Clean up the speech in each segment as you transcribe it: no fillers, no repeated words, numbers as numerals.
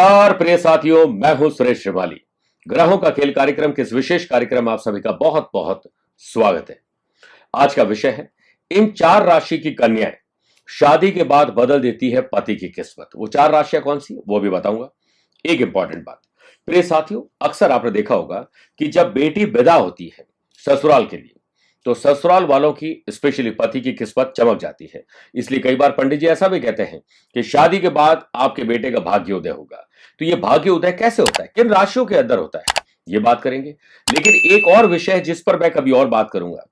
नमस्कार प्रिय साथियों, मैं हूं सुरेश श्रीमाली। ग्रहों का खेल कार्यक्रम के इस विशेष कार्यक्रम में आप सभी का बहुत बहुत स्वागत है। आज का विषय है इन 4 राशि की कन्याएं शादी के बाद बदल देती है पति की किस्मत। वो 4 राशियां कौन सी वो भी बताऊंगा। एक इंपॉर्टेंट बात, प्रिय साथियों, अक्सर आपने देखा होगा कि जब बेटी विदा होती है ससुराल के लिए तो ससुराल वालों की स्पेशली पति की किस्मत चमक जाती है। इसलिए कई बार पंडित जी ऐसा भी कहते हैं कि शादी के बाद आपके बेटे का भाग्योदय होगा। तो ये भाग्योदय कैसे होता है, किन राशियों के अंदर होता है, ये बात करेंगे। लेकिन एक और विषय है जिस पर मैं कभी और बात करूंगा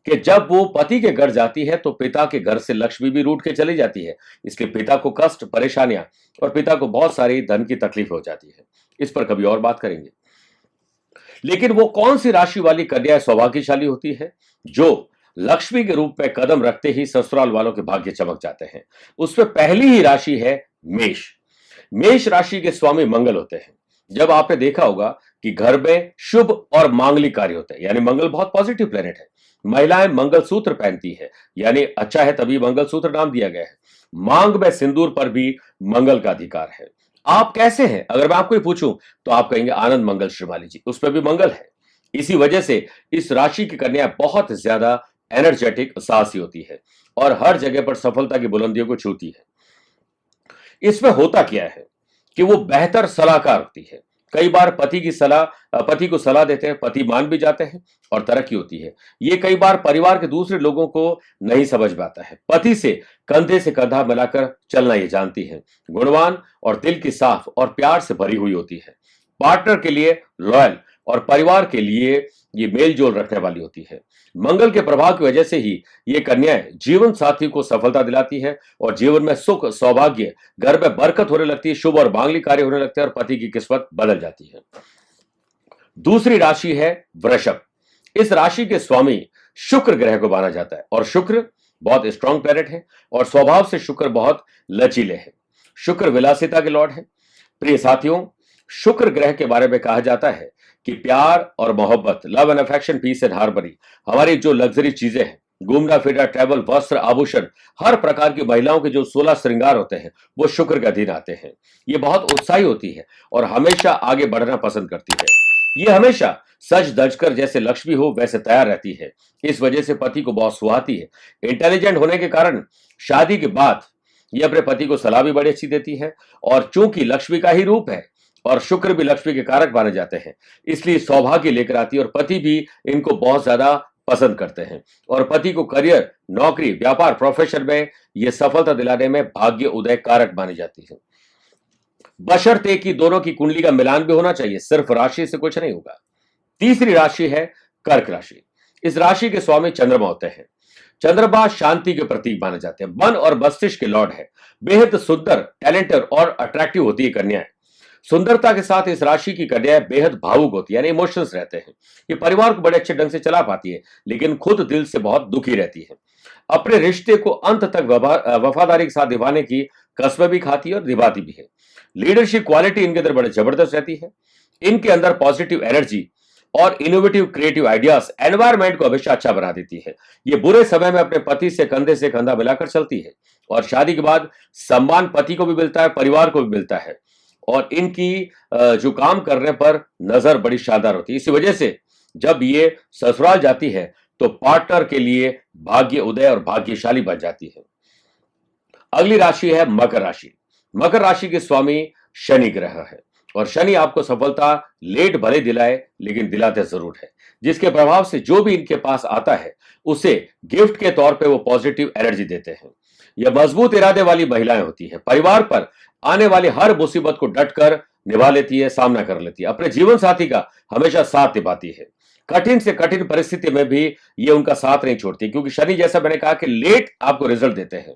कि जब वो पति के घर जाती है तो पिता के घर से लक्ष्मी भी रूठ के चली जाती है। इसलिए पिता को कष्ट, परेशानियां और पिता को बहुत सारी धन की तकलीफ हो जाती है। इस पर कभी और बात करेंगे। लेकिन वो कौन सी राशि वाली कन्या सौभाग्यशाली होती है जो लक्ष्मी के रूप में कदम रखते ही ससुराल वालों के भाग्य चमक जाते हैं? उसमें पहली ही राशि है मेष। मेष राशि के स्वामी मंगल होते हैं। जब आपने देखा होगा कि घर में शुभ और मांगलिक कार्य होते हैं, यानी मंगल बहुत पॉजिटिव प्लेनेट है। महिलाएं मंगलसूत्र पहनती है, यानी अच्छा है, तभी मंगलसूत्र नाम दिया गया है। मांग में सिंदूर पर भी मंगल का अधिकार है। आप कैसे हैं अगर मैं आपको ही पूछूं तो आप कहेंगे आनंद मंगल श्रीमाली जी, उस पर भी मंगल है। इसी वजह से इस राशि की कन्या बहुत ज्यादा एनर्जेटिक, साहसी होती है और हर जगह पर सफलता की बुलंदियों को छूती है। इसमें होता क्या है कि वो बेहतर सलाहकार होती है। कई बार पति को सलाह देते हैं, पति मान भी जाते हैं और तरक्की होती है। ये कई बार परिवार के दूसरे लोगों को नहीं समझ में आता है। पति से कंधा मिलाकर चलना ये जानती है। गुणवान और दिल की साफ और प्यार से भरी हुई होती है। पार्टनर के लिए लॉयल और परिवार के लिए ये मेल जोल रखने वाली होती है। मंगल के प्रभाव की वजह से ही ये कन्याएं जीवन साथी को सफलता दिलाती है और जीवन में सुख, सौभाग्य, घर में बरकत होने लगती है, शुभ और मांगलिक कार्य होने लगते हैं और पति की किस्मत बदल जाती है। दूसरी राशि है वृषभ। इस राशि के स्वामी शुक्र ग्रह को माना जाता है और शुक्र बहुत स्ट्रांग प्लैनेट है और स्वभाव से शुक्र बहुत लचीले हैं। शुक्र विलासिता के लॉर्ड है। प्रिय साथियों, शुक्र ग्रह के बारे में कहा जाता है कि प्यार और मोहब्बत, love and affection, peace and harmony, हमारी जो लग्जरी चीजें हैं, घूमना फिरना, ट्रैवल, वस्त्र, आभूषण, हर प्रकार की महिलाओं के जो 16 श्रृंगार होते हैं वो शुक्र के अधीन आते हैं। ये बहुत उत्साही होती है और हमेशा आगे बढ़ना पसंद करती है। ये हमेशा सज धज कर जैसे लक्ष्मी हो वैसे तैयार रहती है। इस वजह से पति को बहुत सुहाती है। इंटेलिजेंट होने के कारण शादी के बाद ये अपने पति को सलाह भी बड़ी अच्छी देती है और चूंकि लक्ष्मी का ही रूप है और शुक्र भी लक्ष्मी के कारक माने जाते हैं, इसलिए सौभाग्य लेकर आती है और पति भी इनको बहुत ज्यादा पसंद करते हैं और पति को करियर, नौकरी, व्यापार, प्रोफेशन में यह सफलता दिलाने में भाग्य उदय कारक मानी जाती है। बशर्ते कि दोनों की कुंडली का मिलान भी होना चाहिए, सिर्फ राशि से कुछ नहीं होगा। तीसरी राशि है कर्क राशि। इस राशि के स्वामी चंद्रमा होते हैं। चंद्रमा शांति के प्रतीक माने जाते हैं। मन और मस्तिष्क के लॉर्ड है। बेहद सुंदर, टैलेंटेड और अट्रैक्टिव होती है कन्याएं। सुंदरता के साथ इस राशि की कन्याएं बेहद भावुक होती है, यानी इमोशंस रहते हैं। ये परिवार को बड़े अच्छे ढंग से चला पाती है लेकिन खुद दिल से बहुत दुखी रहती है। अपने रिश्ते को अंत तक वफादारी के साथ निभाने की कसमें भी खाती है और निभाती भी है। लीडरशिप क्वालिटी इनके अंदर बड़े जबरदस्त रहती है। इनके अंदर पॉजिटिव एनर्जी और इनोवेटिव क्रिएटिव आइडियाज एनवायरमेंट को हमेशा अच्छा बना देती है। ये बुरे समय में अपने पति से कंधा मिलाकर चलती है और शादी के बाद सम्मान पति को भी मिलता है, परिवार को भी मिलता है और इनकी जो काम करने पर नजर बड़ी शानदार होती है। इसी वजह से जब ये ससुराल जाती है तो पार्टनर के लिए भाग्य उदय और भाग्यशाली बन जाती है। अगली राशि है मकर राशि। मकर राशि के स्वामी शनि ग्रह है और शनि आपको सफलता लेट भले दिलाए लेकिन दिलाते जरूर है। जिसके प्रभाव से जो भी इनके पास आता है उसे गिफ्ट के तौर पे वो पॉजिटिव एनर्जी देते हैं। यह मजबूत इरादे वाली महिलाएं होती है। परिवार पर आने वाली हर मुसीबत को डटकर निभा लेती है, सामना कर लेती है। अपने जीवन साथी का हमेशा साथ निभाती है। कठिन से कठिन परिस्थिति में भी ये उनका साथ नहीं छोड़ती, क्योंकि शनि जैसा मैंने कहा कि लेट आपको रिजल्ट देते हैं।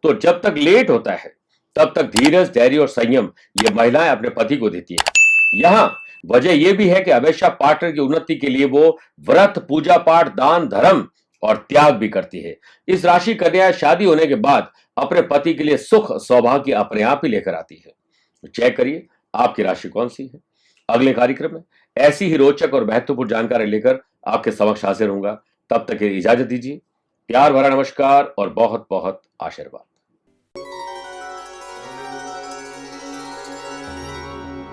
तो जब तक लेट होता है तब तक धीरज, धैर्य और संयम ये महिलाएं अपने पति को देती है। यहां वजह यह भी है कि हमेशा पार्टनर की उन्नति के लिए वो व्रत, पूजा पाठ, दान, धर्म और त्याग भी करती है। इस राशि कन्या शादी होने के बाद अपने पति के लिए सुख, सौभाग्य अपने आप ही लेकर आती है। चेक करिए आपकी राशि कौन सी है। अगले कार्यक्रम में ऐसी ही रोचक और महत्वपूर्ण जानकारी लेकर आपके समक्ष हाजिर होऊंगा। तब तक के लिए इजाजत दीजिए। प्यार भरा नमस्कार और बहुत बहुत आशीर्वाद।